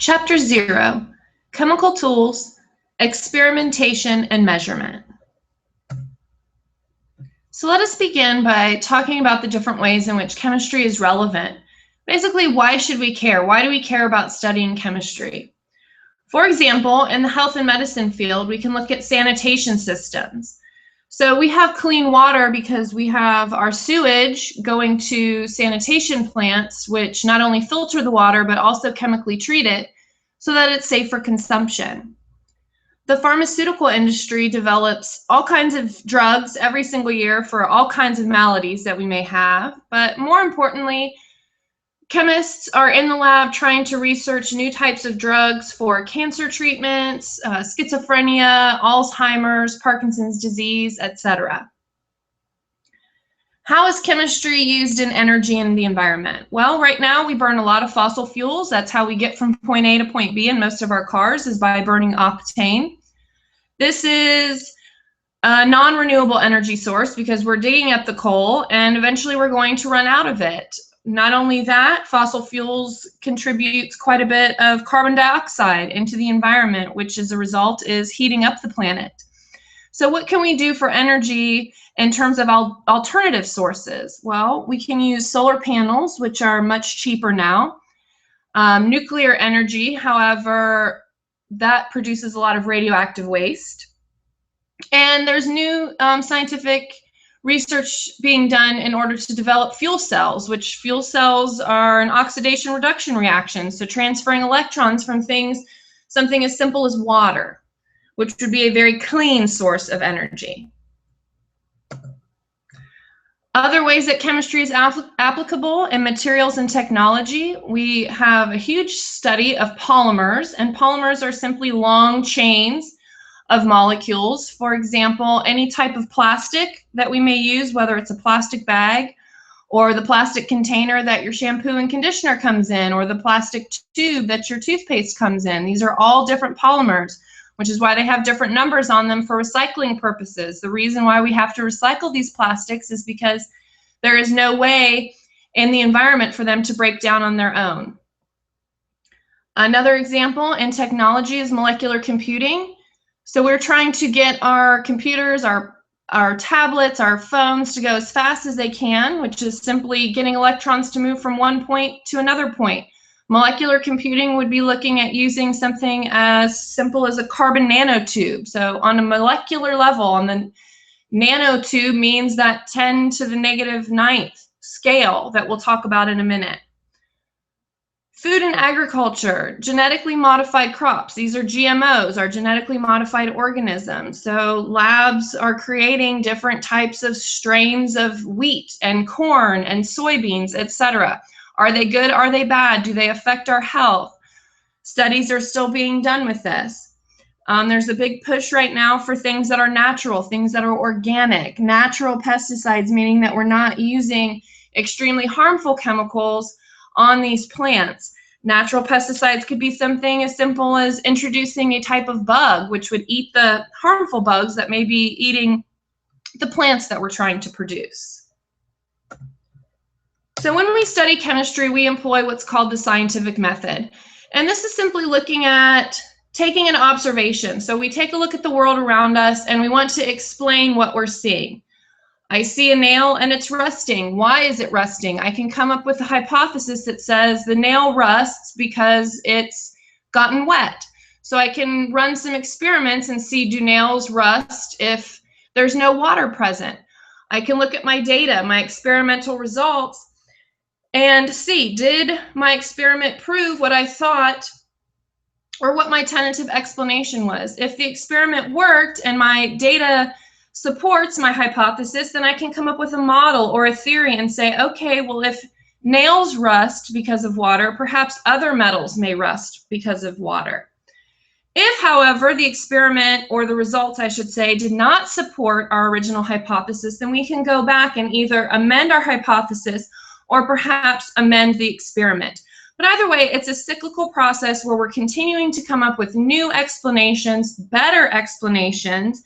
Chapter 0, Chemical Tools, Experimentation and Measurement. So let us begin by talking about the different ways in which chemistry is relevant. Basically, why should we care? Why do we care about studying chemistry? For example, in the health and medicine field, we can look at sanitation systems. So we have clean water because we have our sewage going to sanitation plants, which not only filter the water, but also chemically treat it so that it's safe for consumption. The pharmaceutical industry develops all kinds of drugs every single year for all kinds of maladies that we may have. But more importantly, chemists are in the lab trying to research new types of drugs for cancer treatments, schizophrenia, Alzheimer's, Parkinson's disease, etc. How is chemistry used in energy and the environment? Well, right now we burn a lot of fossil fuels. That's how we get from point A to point B in most of our cars, is by burning octane. This is a non-renewable energy source because we're digging up the coal and eventually we're going to run out of it. Not only that, fossil fuels contribute quite a bit of carbon dioxide into the environment, which as a result is heating up the planet. So what can we do for energy in terms of alternative sources? Well, we can use solar panels, which are much cheaper now. Nuclear energy, however, that produces a lot of radioactive waste. And there's new scientific research being done in order to develop fuel cells, which fuel cells are an oxidation reduction reaction, so transferring electrons from something as simple as water, which would be a very clean source of energy. Other ways that chemistry is applicable in materials and technology, we have a huge study of polymers, and polymers are simply long chains of molecules. For example, any type of plastic that we may use, whether it's a plastic bag or the plastic container that your shampoo and conditioner comes in, or the plastic tube that your toothpaste comes in. These are all different polymers, which is why they have different numbers on them for recycling purposes. The reason why we have to recycle these plastics is because there is no way in the environment for them to break down on their own. Another example in technology is molecular computing. So we're trying to get our computers, our tablets, our phones to go as fast as they can, which is simply getting electrons to move from one point to another point. Molecular computing would be looking at using something as simple as a carbon nanotube. So on a molecular level, on the nanotube means that 10 to the negative 9th scale that we'll talk about in a minute. Food and agriculture, genetically modified crops. These are GMOs, are genetically modified organisms. So labs are creating different types of strains of wheat and corn and soybeans, etc. Are they good? Are they bad? Do they affect our health? Studies are still being done with this. There's a big push right now for things that are natural, things that are organic, natural pesticides, meaning that we're not using extremely harmful chemicals on these plants. Natural pesticides could be something as simple as introducing a type of bug which would eat the harmful bugs that may be eating the plants that we're trying to produce. So when we study chemistry, we employ what's called the scientific method. And this is simply looking at taking an observation. So we take a look at the world around us and we want to explain what we're seeing. I see a nail and it's rusting. Why is it rusting? I can come up with a hypothesis that says the nail rusts because it's gotten wet. So I can run some experiments and see, do nails rust if there's no water present? I can look at my data, my experimental results, and see, did my experiment prove what I thought or what my tentative explanation was? If the experiment worked and my data supports my hypothesis, then I can come up with a model or a theory and say, okay, well, if nails rust because of water, perhaps other metals may rust because of water. If, however, the experiment, or the results, I should say, did not support our original hypothesis, then we can go back and either amend our hypothesis or perhaps amend the experiment. But either way, it's a cyclical process where we're continuing to come up with new explanations, better explanations,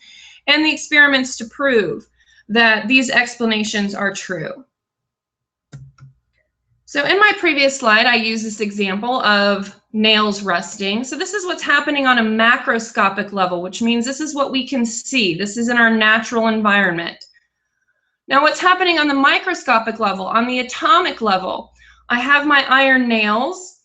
and the experiments to prove that these explanations are true. So in my previous slide, I used this example of nails rusting. So this is what's happening on a macroscopic level, which means this is what we can see. This is in our natural environment. Now what's happening on the microscopic level, on the atomic level, I have my iron nails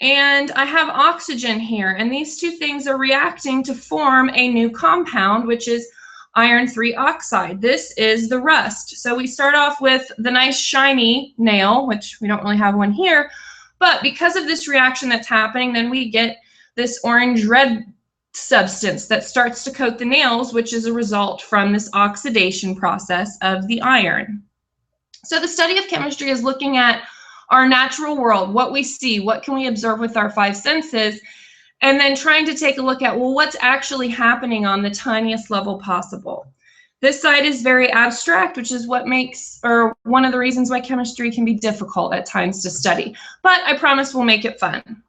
and I have oxygen here, and these two things are reacting to form a new compound, which is iron 3 oxide. This is the rust. So we start off with the nice shiny nail, which we don't really have one here, but because of this reaction that's happening, then we get this orange-red substance that starts to coat the nails, which is a result from this oxidation process of the iron. So the study of chemistry is looking at our natural world, what we see, what can we observe with our 5 senses, and then trying to take a look at, well, what's actually happening on the tiniest level possible. This side is very abstract, which is what makes, or one of the reasons why chemistry can be difficult at times to study, but I promise we'll make it fun.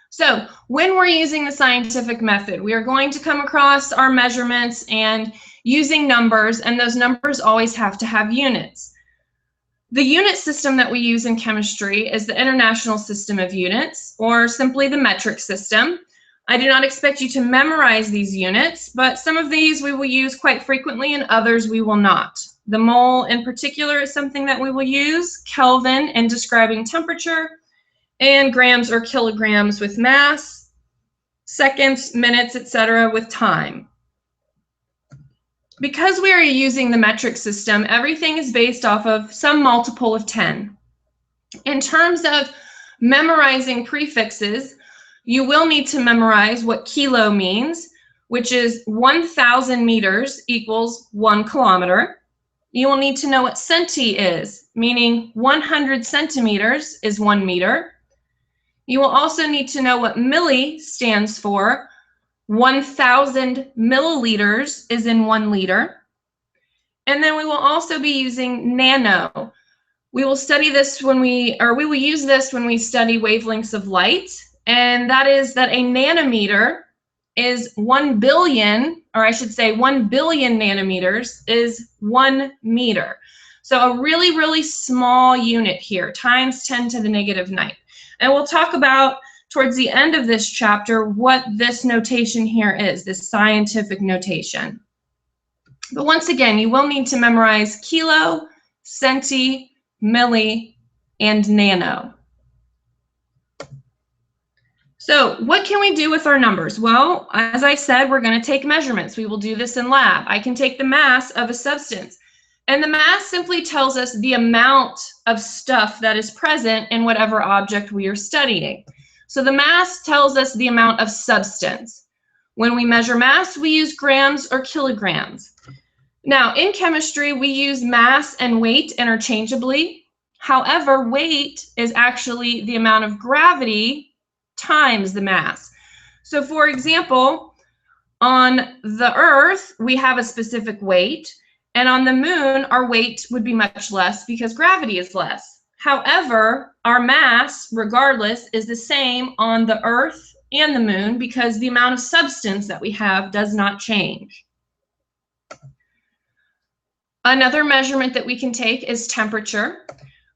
So when we're using the scientific method, we are going to come across our measurements and using numbers, and those numbers always have to have units. The unit system that we use in chemistry is the International System of Units, or simply the metric system. I do not expect you to memorize these units, but some of these we will use quite frequently and others we will not. The mole in particular is something that we will use, Kelvin in describing temperature, and grams or kilograms with mass, seconds, minutes, etc. with time. Because we are using the metric system, everything is based off of some multiple of 10. In terms of memorizing prefixes, you will need to memorize what kilo means, which is 1,000 meters equals 1 kilometer. You will need to know what centi is, meaning 100 centimeters is 1 meter. You will also need to know what milli stands for. 1,000 milliliters is in 1 liter. And then we will also be using nano. We will study this when we will use this when we study wavelengths of light. And that is that a nanometer is 1 billion, or I should say 1 billion nanometers is 1 meter. So a really, really small unit here, times 10 to the negative 9. And we'll talk about towards the end of this chapter what this notation here is, this scientific notation. But once again, you will need to memorize kilo, centi, milli, and nano. So what can we do with our numbers? Well, as I said, we're going to take measurements. We will do this in lab. I can take the mass of a substance. And the mass simply tells us the amount of stuff that is present in whatever object we are studying. So the mass tells us the amount of substance. When we measure mass, we use grams or kilograms. Now, in chemistry, we use mass and weight interchangeably. However, weight is actually the amount of gravity times the mass. So for example, on the Earth, we have a specific weight, and on the moon, our weight would be much less because gravity is less. However, our mass, regardless, is the same on the Earth and the moon because the amount of substance that we have does not change. Another measurement that we can take is temperature.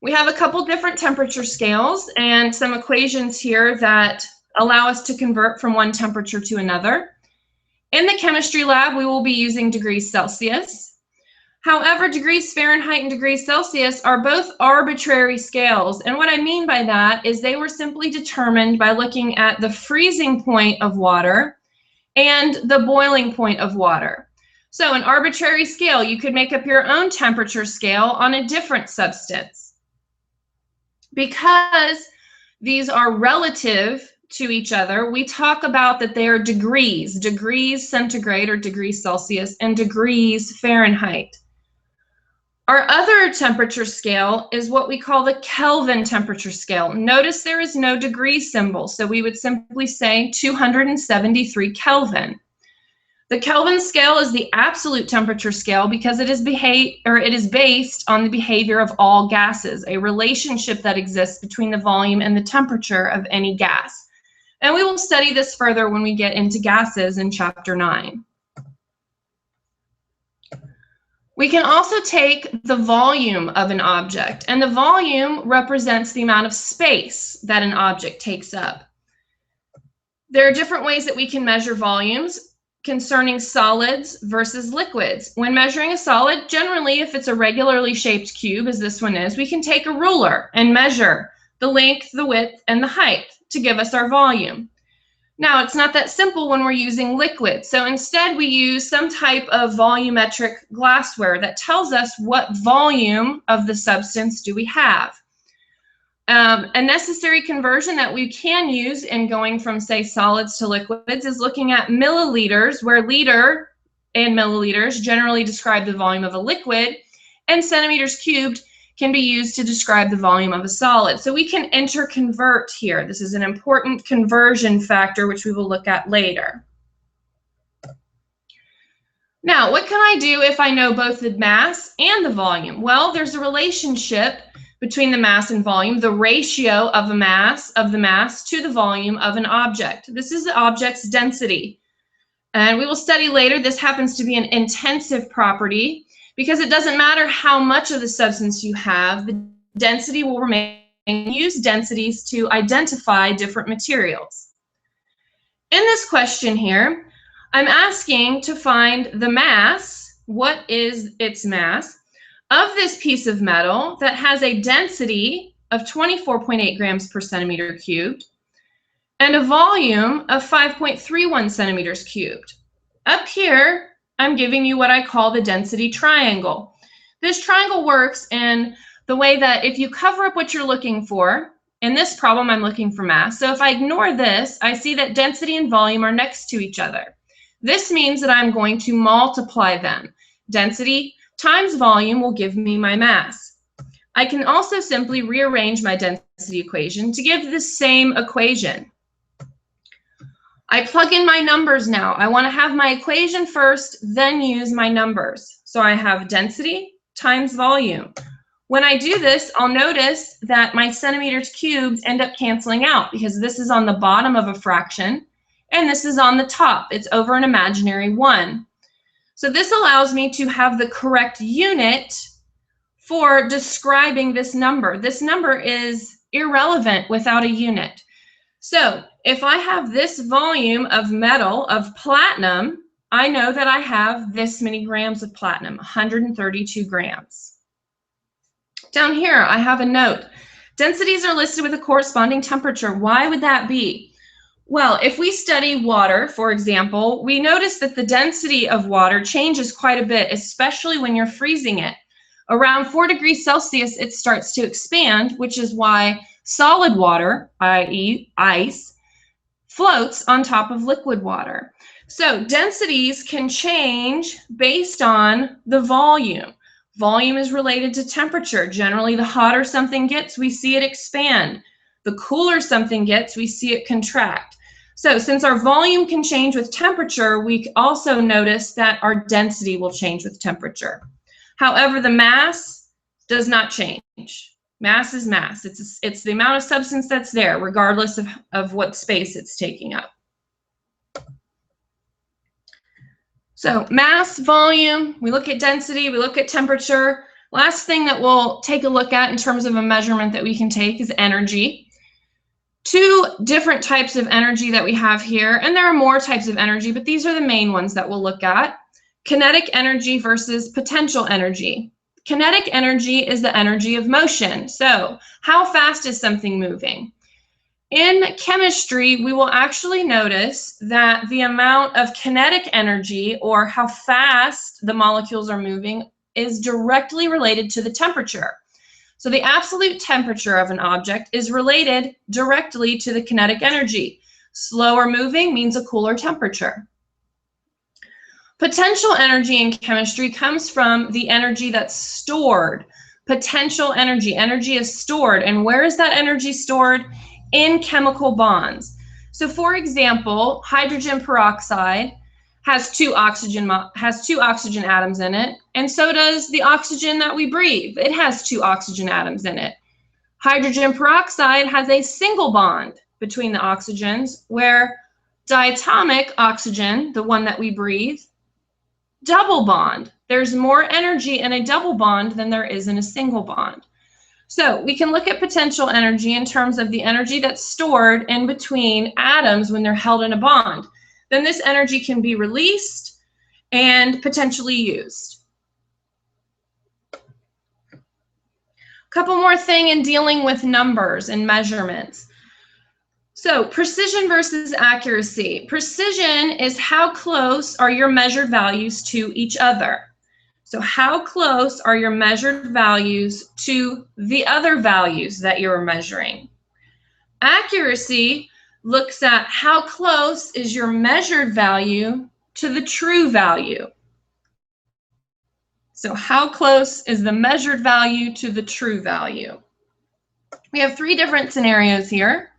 We have a couple different temperature scales and some equations here that allow us to convert from one temperature to another. In the chemistry lab, we will be using degrees Celsius. However, degrees Fahrenheit and degrees Celsius are both arbitrary scales. And what I mean by that is they were simply determined by looking at the freezing point of water and the boiling point of water. So an arbitrary scale, you could make up your own temperature scale on a different substance. Because these are relative to each other, we talk about that they are degrees centigrade or degrees Celsius and degrees Fahrenheit. Our other temperature scale is what we call the Kelvin temperature scale. Notice there is no degree symbol, so we would simply say 273 Kelvin. The Kelvin scale is the absolute temperature scale because it is based on the behavior of all gases, a relationship that exists between the volume and the temperature of any gas. And we will study this further when we get into gases in chapter 9. We can also take the volume of an object, and the volume represents the amount of space that an object takes up. There are different ways that we can measure volumes concerning solids versus liquids. When measuring a solid, generally, if it's a regularly shaped cube, as this one is, we can take a ruler and measure the length, the width, and the height to give us our volume. Now, it's not that simple when we're using liquid. So instead, we use some type of volumetric glassware that tells us what volume of the substance do we have. A necessary conversion that we can use in going from, say, solids to liquids is looking at milliliters, where liter and milliliters generally describe the volume of a liquid, and centimeters cubed can be used to describe the volume of a solid. So we can interconvert here. This is an important conversion factor, which we will look at later. Now, what can I do if I know both the mass and the volume? Well, there's a relationship between the mass and volume, the ratio of the mass to the volume of an object. This is the object's density. And we will study later, this happens to be an intensive property because it doesn't matter how much of the substance you have, the density will remain. Use densities to identify different materials. In this question here, I'm asking to find the mass, what is its mass, of this piece of metal that has a density of 24.8 grams per centimeter cubed and a volume of 5.31 centimeters cubed. Up here, I'm giving you what I call the density triangle. This triangle works in the way that if you cover up what you're looking for, in this problem, I'm looking for mass. So if I ignore this, I see that density and volume are next to each other. This means that I'm going to multiply them. Density times volume will give me my mass. I can also simply rearrange my density equation to give the same equation. I plug in my numbers now. I want to have my equation first, then use my numbers. So I have density times volume. When I do this, I'll notice that my centimeters cubed end up canceling out because this is on the bottom of a fraction and this is on the top. It's over an imaginary 1. So this allows me to have the correct unit for describing this number. This number is irrelevant without a unit. So if I have this volume of metal, of platinum, I know that I have this many grams of platinum, 132 grams. Down here, I have a note. Densities are listed with a corresponding temperature. Why would that be? Well, if we study water, for example, we notice that the density of water changes quite a bit, especially when you're freezing it. Around 4 degrees Celsius, it starts to expand, which is why solid water, i.e. ice, floats on top of liquid water. So densities can change based on the volume. Volume is related to temperature. Generally, the hotter something gets, we see it expand. The cooler something gets, we see it contract. So since our volume can change with temperature, we also notice that our density will change with temperature. However, the mass does not change. Mass is mass. It's the amount of substance that's there, regardless of what space it's taking up. So mass, volume, we look at density, we look at temperature. Last thing that we'll take a look at in terms of a measurement that we can take is energy. 2 different types of energy that we have here, and there are more types of energy, but these are the main ones that we'll look at. Kinetic energy versus potential energy. Kinetic energy is the energy of motion. So how fast is something moving? In chemistry, we will actually notice that the amount of kinetic energy, or how fast the molecules are moving, is directly related to the temperature. So the absolute temperature of an object is related directly to the kinetic energy. Slower moving means a cooler temperature. Potential energy in chemistry comes from the energy that's stored. Potential energy. Energy is stored. And where is that energy stored? In chemical bonds. So for example, hydrogen peroxide has two oxygen atoms in it, and so does the oxygen that we breathe. It has 2 oxygen atoms in it. Hydrogen peroxide has a single bond between the oxygens, where diatomic oxygen, the one that we breathe, double bond. There's more energy in a double bond than there is in a single bond. So we can look at potential energy in terms of the energy that's stored in between atoms when they're held in a bond. Then this energy can be released and potentially used. A couple more things in dealing with numbers and measurements. So precision versus accuracy. Precision is how close are your measured values to each other. So how close are your measured values to the other values that you're measuring? Accuracy looks at how close is your measured value to the true value. So how close is the measured value to the true value? We have three different scenarios here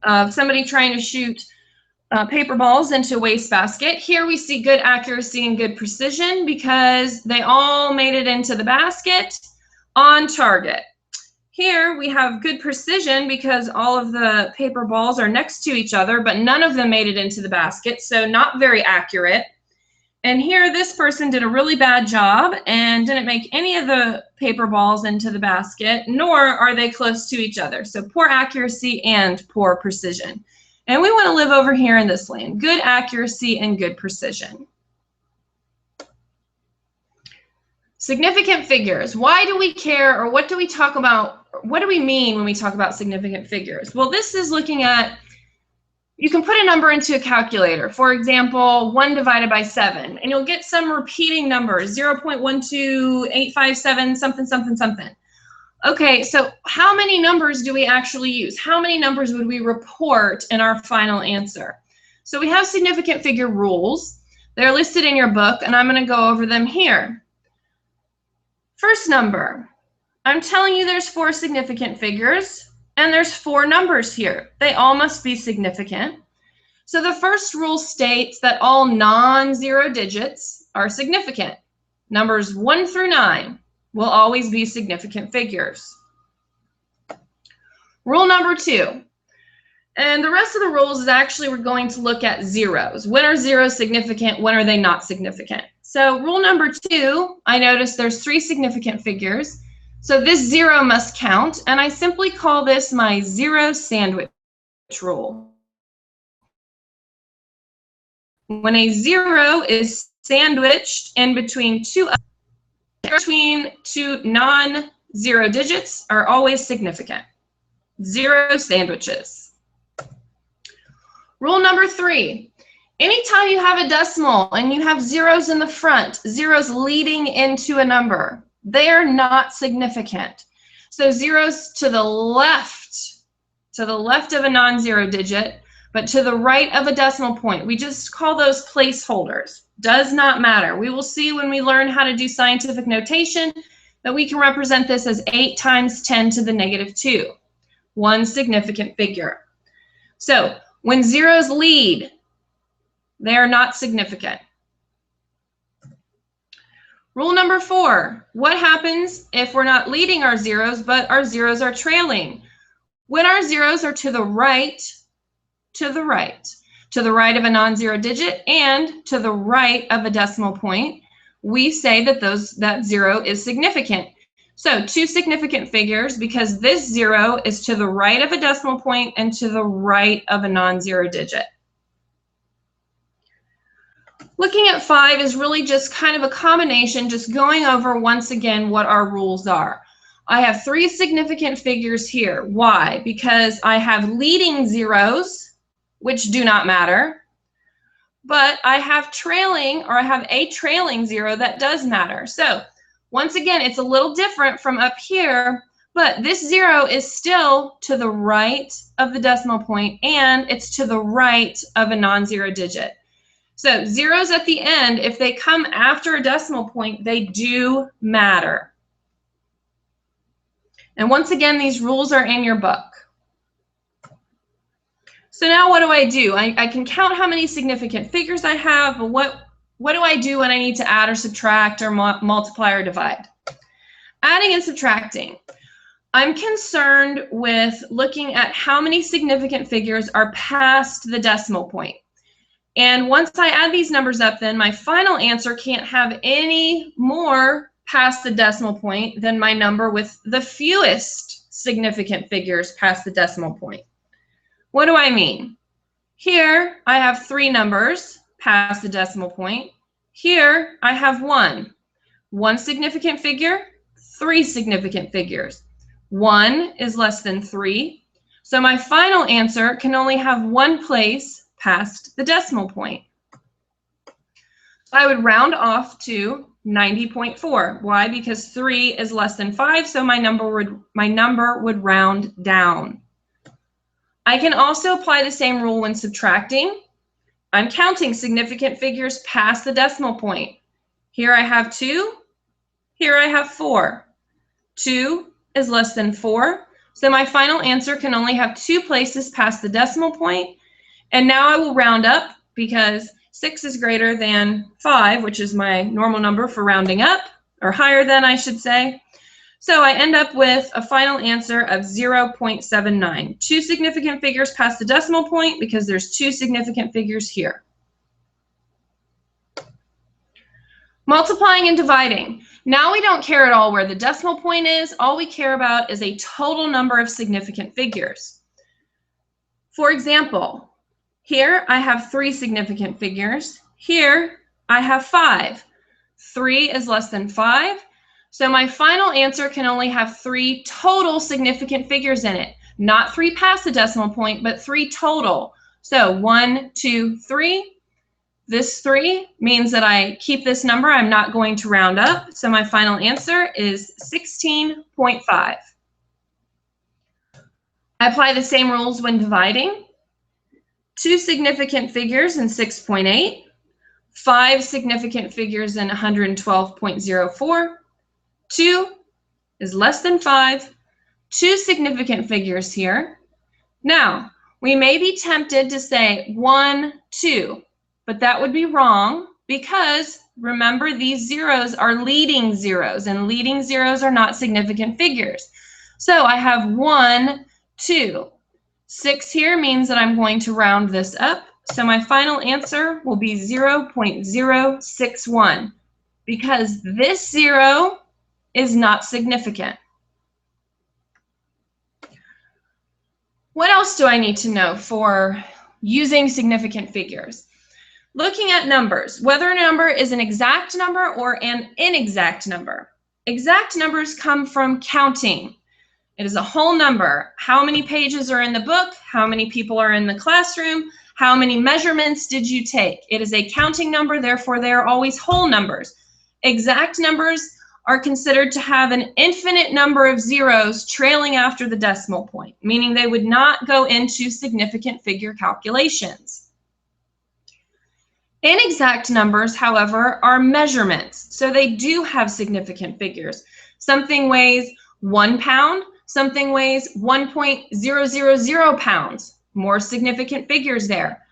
of somebody trying to shoot paper balls into a wastebasket. Here we see good accuracy and good precision because they all made it into the basket on target. Here we have good precision because all of the paper balls are next to each other, but none of them made it into the basket, so not very accurate. And here this person did a really bad job and didn't make any of the paper balls into the basket, nor are they close to each other. So poor accuracy and poor precision. And we want to live over here in this lane, good accuracy and good precision. Significant figures. Why do we care, or what do we talk about? What do we mean when we talk about significant figures? Well, this is looking at, you can put a number into a calculator. For example, 1 divided by 7, and you'll get some repeating numbers, 0.12857, something, something, something. Okay, so how many numbers do we actually use? How many numbers would we report in our final answer? So we have significant figure rules. They're listed in your book, and I'm going to go over them here. First number, I'm telling you there's 4 significant figures, and there's 4 numbers here. They all must be significant. So the first rule states that all non-zero digits are significant. Numbers 1 through 9 will always be significant figures. Rule number 2. And the rest of the rules is actually we're going to look at zeros. When are zeros significant? When are they not significant? So rule number 2, I noticed there's 3 significant figures. So this 0 must count, and I simply call this my 0 sandwich rule. When a 0 is sandwiched in between two non-zero digits are always significant. 0 sandwiches. Rule number 3. Anytime you have a decimal and you have zeros in the front, zeros leading into a number, they are not significant. So zeros to the left of a non-zero digit, but to the right of a decimal point, we just call those placeholders. Does not matter. We will see when we learn how to do scientific notation that we can represent this as 8 times 10 to the negative 2. 1 significant figure. So when zeros lead, they are not significant. Rule number 4, what happens if we're not leading our zeros, but our zeros are trailing? When our zeros are to the right of a non-zero digit and to the right of a decimal point, we say that that 0 is significant. So 2 significant figures because this 0 is to the right of a decimal point and to the right of a non-zero digit. Looking at 5 is really just kind of a combination, just going over once again what our rules are. I have 3 significant figures here. Why? Because I have leading zeros, which do not matter, but I have trailing, or I have a trailing 0 that does matter. So once again, it's a little different from up here, but this 0 is still to the right of the decimal point, and it's to the right of a non-zero digit. So zeros at the end, if they come after a decimal point, they do matter. And once again, these rules are in your book. So now what do? I can count how many significant figures I have, but what do I do when I need to add or subtract or multiply or divide? Adding and subtracting. I'm concerned with looking at how many significant figures are past the decimal point. And once I add these numbers up, then my final answer can't have any more past the decimal point than my number with the fewest significant figures past the decimal point. What do I mean? Here, I have 3 numbers past the decimal point. Here, I have 1. 1 significant figure, 3 significant figures. 1 is less than 3. So my final answer can only have 1 place past the decimal point. I would round off to 90.4. Why? Because 3 is less than 5, so my number would round down. I can also apply the same rule when subtracting. I'm counting significant figures past the decimal point. Here I have 2. Here I have 4. 2 is less than 4, so my final answer can only have 2 places past the decimal point. And now I will round up because 6 is greater than 5, which is my normal number for rounding up, or higher than, I should say. So I end up with a final answer of 0.79. 2 significant figures past the decimal point because there's 2 significant figures here. Multiplying and dividing. Now we don't care at all where the decimal point is. All we care about is a total number of significant figures. For example, here I have 3 significant figures. Here I have 5. 3 is less than 5. So my final answer can only have 3 total significant figures in it. Not 3 past the decimal point, but 3 total. So 1, 2, 3. This 3 means that I keep this number. I'm not going to round up. So my final answer is 16.5. I apply the same rules when dividing. 2 significant figures in 6.8, 5 significant figures in 112.04, 2 is less than 5, 2 significant figures here. Now, we may be tempted to say 1, 2, but that would be wrong because remember these zeros are leading zeros, and leading zeros are not significant figures. So I have 1, 2. 6 here means that I'm going to round this up. So my final answer will be 0.061 because this 0 is not significant. What else do I need to know for using significant figures? Looking at numbers, whether a number is an exact number or an inexact number. Exact numbers come from counting. It is a whole number. How many pages are in the book? How many people are in the classroom? How many measurements did you take? It is a counting number, therefore they are always whole numbers. Exact numbers are considered to have an infinite number of zeros trailing after the decimal point, meaning they would not go into significant figure calculations. Inexact numbers, however, are measurements, so they do have significant figures. Something weighs 1 pound, something weighs 1.000 pounds, more significant figures there.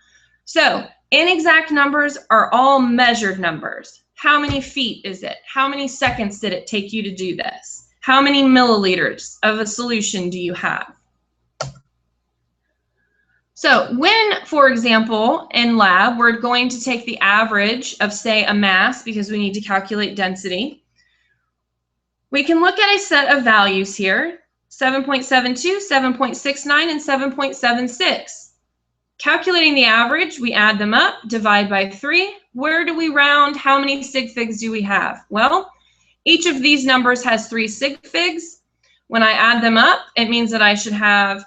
So inexact numbers are all measured numbers. How many feet is it? How many seconds did it take you to do this? How many milliliters of a solution do you have? So when, for example, in lab, we're going to take the average of, say, a mass because we need to calculate density, we can look at a set of values here, 7.72, 7.69, and 7.76. Calculating the average, we add them up, divide by 3. Where do we round? How many sig figs do we have? Well, each of these numbers has 3 sig figs. When I add them up, it means that I should have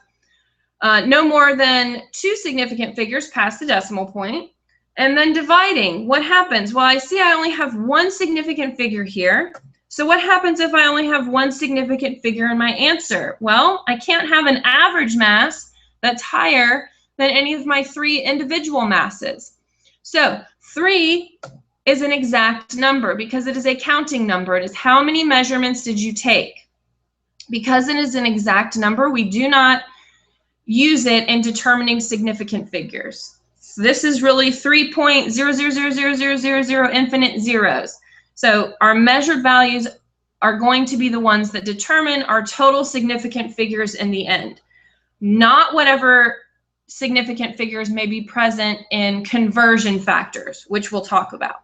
no more than 2 significant figures past the decimal point. And then dividing, what happens? Well, I see I only have 1 significant figure here. So what happens if I only have 1 significant figure in my answer? Well, I can't have an average mass that's higher than any of my 3 individual masses. So 3 is an exact number because it is a counting number. It is how many measurements did you take? Because it is an exact number, we do not use it in determining significant figures. So this is really 3.0000000 infinite zeros. So our measured values are going to be the ones that determine our total significant figures in the end, not whatever significant figures may be present in conversion factors, which we'll talk about.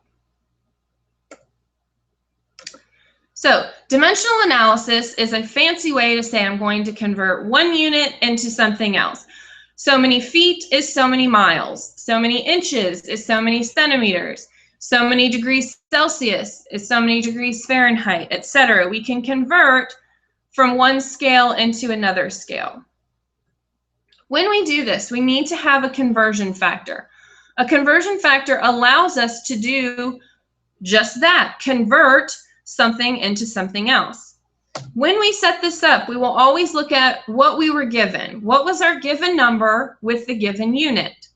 So dimensional analysis is a fancy way to say I'm going to convert one unit into something else. So many feet is so many miles. So many inches is so many centimeters. So many degrees Celsius is so many degrees Fahrenheit, etc. We can convert from one scale into another scale. When we do this, we need to have a conversion factor. A conversion factor allows us to do just that, convert something into something else. When we set this up, we will always look at what we were given. What was our given number with the given unit?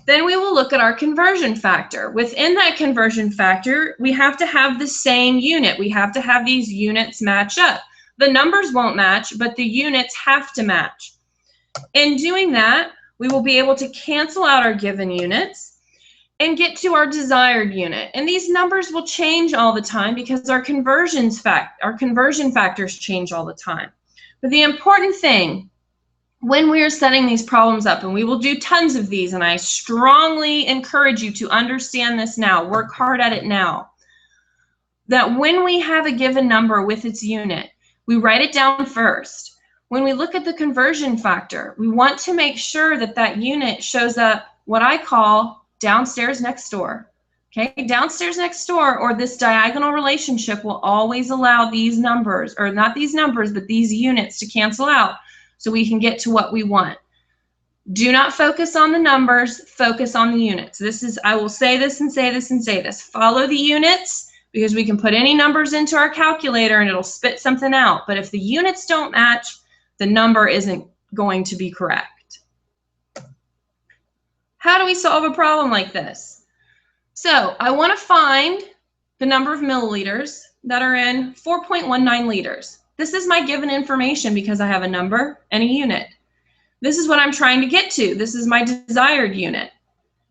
Then we will look at our conversion factor. Within that conversion factor, we have to have the same unit. We have to have these units match up. The numbers won't match, but the units have to match. In doing that, we will be able to cancel out our given units and get to our desired unit. And these numbers will change all the time because our conversion factors change all the time. But the important thing, when we are setting these problems up, and we will do tons of these, and I strongly encourage you to understand this now, work hard at it now, that when we have a given number with its unit, we write it down first. When we look at the conversion factor, we want to make sure that that unit shows up what I call downstairs next door. Okay, downstairs next door, or this diagonal relationship, will always allow these numbers, or not these numbers, but these units to cancel out so we can get to what we want. Do not focus on the numbers, focus on the units. This is, I will say this and say this and say this. Follow the units, because we can put any numbers into our calculator and it'll spit something out. But if the units don't match, the number isn't going to be correct. How do we solve a problem like this? So I want to find the number of milliliters that are in 4.19 liters. This is my given information because I have a number and a unit. This is what I'm trying to get to. This is my desired unit.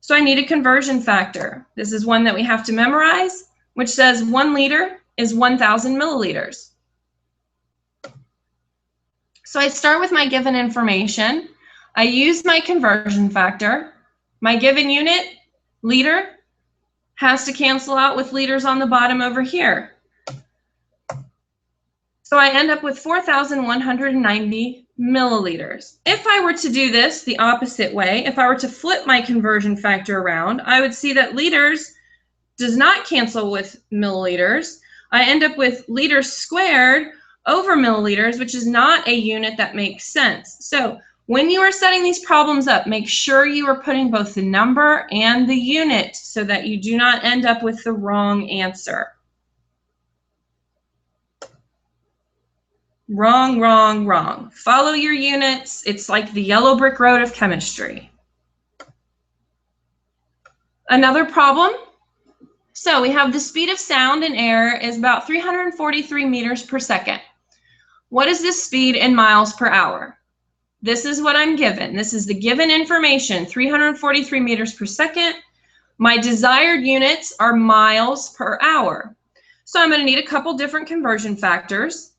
So I need a conversion factor. This is one that we have to memorize, which says 1 liter is 1,000 milliliters. So I start with my given information. I use my conversion factor. My given unit, liter, has to cancel out with liters on the bottom over here. So I end up with 4,190 milliliters. If I were to do this the opposite way, if I were to flip my conversion factor around, I would see that liters does not cancel with milliliters. I end up with liters squared over milliliters, which is not a unit that makes sense. So when you are setting these problems up, make sure you are putting both the number and the unit so that you do not end up with the wrong answer. Wrong, wrong, wrong. Follow your units. It's like the yellow brick road of chemistry. Another problem. So we have the speed of sound in air is about 343 meters per second. What is this speed in miles per hour? This is what I'm given. This is the given information, 343 meters per second. My desired units are miles per hour. So I'm going to need a couple different conversion factors.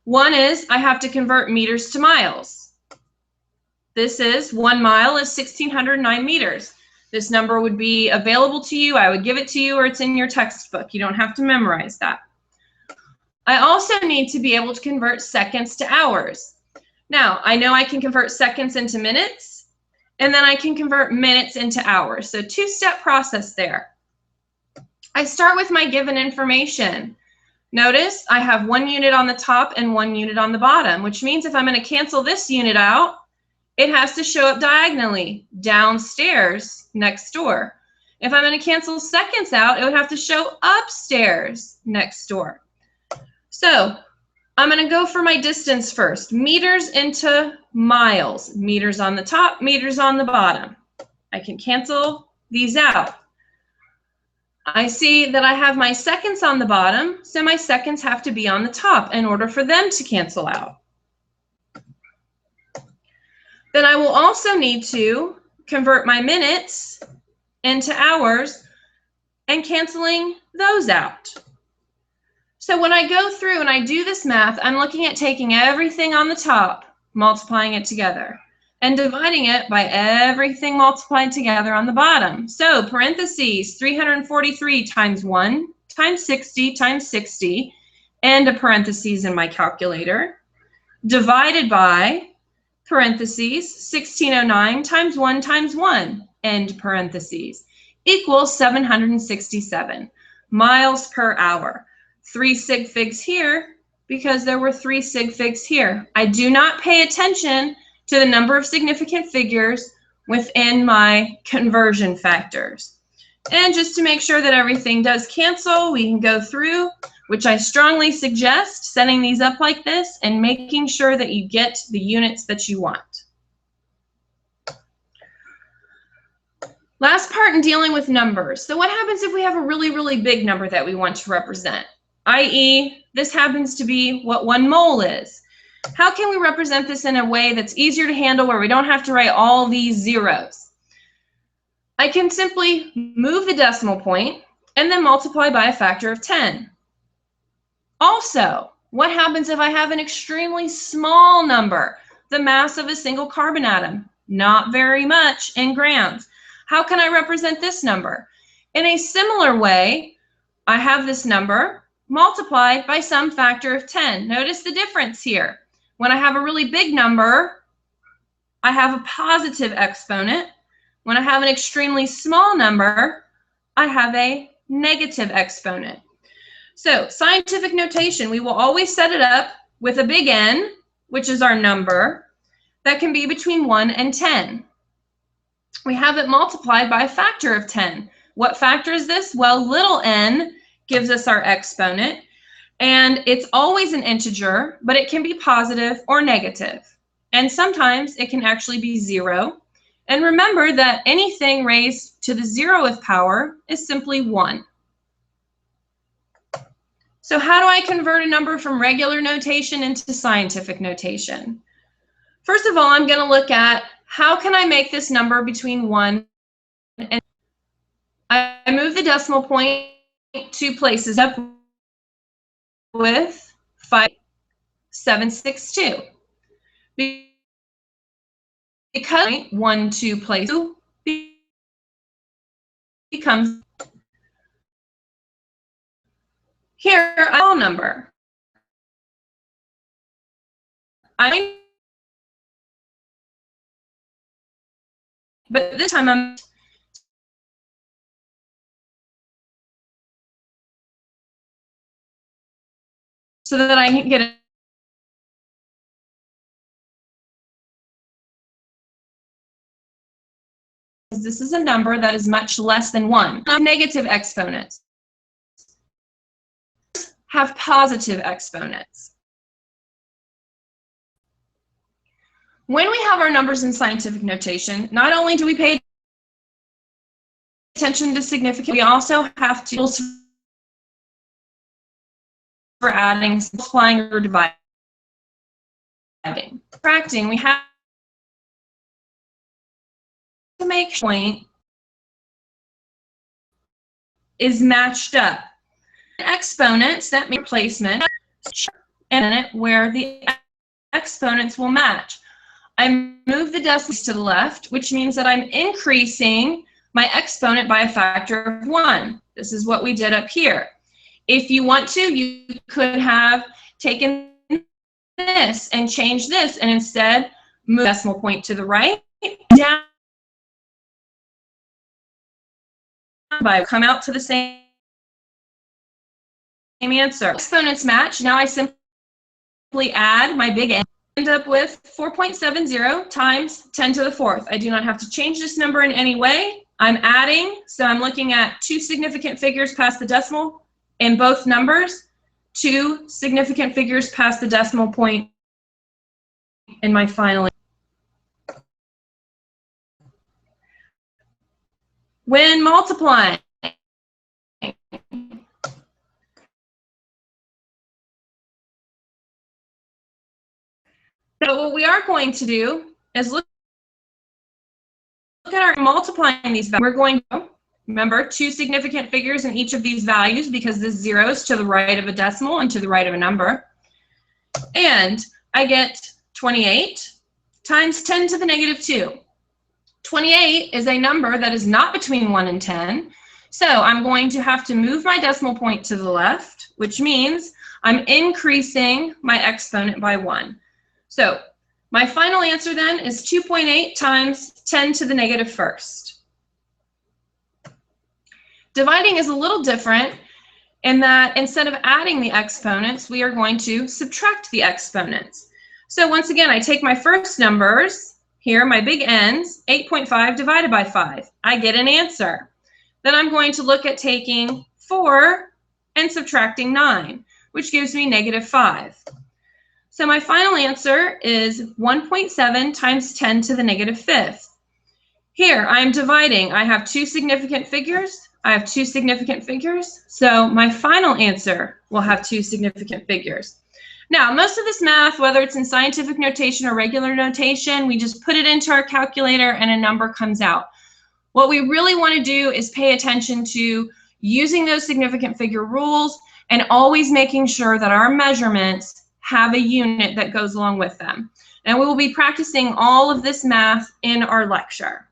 One is I have to convert meters to miles. This is 1 mile is 1,609 meters. This number would be available to you. I would give it to you, or it's in your textbook. You don't have to memorize that. I also need to be able to convert seconds to hours. Now, I know I can convert seconds into minutes, and then I can convert minutes into hours. So two-step process there. I start with my given information. Notice I have 1 unit on the top and 1 unit on the bottom, which means if I'm going to cancel this unit out, it has to show up diagonally, downstairs, next door. If I'm going to cancel seconds out, it would have to show upstairs, next door. So I'm going to go for my distance first. Meters into miles. Meters on the top, meters on the bottom. I can cancel these out. I see that I have my seconds on the bottom, so my seconds have to be on the top in order for them to cancel out. Then I will also need to convert my minutes into hours and canceling those out. So when I go through and I do this math, I'm looking at taking everything on the top, multiplying it together, and dividing it by everything multiplied together on the bottom. So parentheses, 343 times 1 times 60 times 60, and a parentheses in my calculator, divided by parentheses, 1609 times 1, end parentheses, equals 767 miles per hour. 3 sig figs here because there were 3 sig figs here. I do not pay attention to the number of significant figures within my conversion factors. And just to make sure that everything does cancel, we can go through, which I strongly suggest, setting these up like this and making sure that you get the units that you want. Last part in dealing with numbers. So what happens if we have a really, really big number that we want to represent? I.e., this happens to be what 1 mole is. How can we represent this in a way that's easier to handle where we don't have to write all these zeros? I can simply move the decimal point and then multiply by a factor of 10. Also, what happens if I have an extremely small number, the mass of a single carbon atom? Not very much in grams. How can I represent this number? In a similar way, I have this number multiplied by some factor of 10. Notice the difference here. When I have a really big number, I have a positive exponent. When I have an extremely small number, I have a negative exponent. So scientific notation, we will always set it up with a big N, which is our number, that can be between 1 and 10. We have it multiplied by a factor of 10. What factor is this? Well, little n gives us our exponent, and it's always an integer, but it can be positive or negative. And sometimes it can actually be 0. And remember that anything raised to the 0th power is simply 1. So how do I convert a number from regular notation into scientific notation? First of all, I'm going to look at how can I make this number between 1 and I move the decimal point 2 places up with 5762. Because 1, 2 place 2 becomes here a whole number. But this time I'm so that I can get it. This is a number that is much less than 1. Negative exponents have positive exponents. When we have our numbers in scientific notation, not only do we pay attention to significance, we also have to for adding, multiplying, or dividing. Subtracting, we have to make sure the point is matched up. Exponents, that means replacement, and it where the exponents will match. I move the decimals to the left, which means that I'm increasing my exponent by a factor of 1. This is what we did up here. If you want to, you could have taken this and changed this, and instead move the decimal point to the right, down, by come out to the same answer. Exponents match. Now I simply add my big N. End up with 4.70 times 10 to the 4th. I do not have to change this number in any way. I'm adding, so I'm looking at 2 significant figures past the decimal in both numbers, 2 significant figures past the decimal point in my final. When multiplying, so what we are going to do is look at our multiplying these values. We're going to, remember, 2 significant figures in each of these values because this 0 is to the right of a decimal and to the right of a number. And I get 28 times 10 to the negative 2. 28 is a number that is not between 1 and 10. So I'm going to have to move my decimal point to the left, which means I'm increasing my exponent by 1. So my final answer then is 2.8 times 10 to the negative first. Dividing is a little different in that instead of adding the exponents, we are going to subtract the exponents. So once again, I take my first numbers, here, my big N's, 8.5 divided by 5. I get an answer. Then I'm going to look at taking 4 and subtracting 9, which gives me negative 5. So my final answer is 1.7 times 10 to the negative 5th. Here, I'm dividing. I have two significant figures. So my final answer will have two significant figures. Now, most of this math, whether it's in scientific notation or regular notation, we just put it into our calculator and a number comes out. What we really want to do is pay attention to using those significant figure rules and always making sure that our measurements have a unit that goes along with them. And we will be practicing all of this math in our lecture.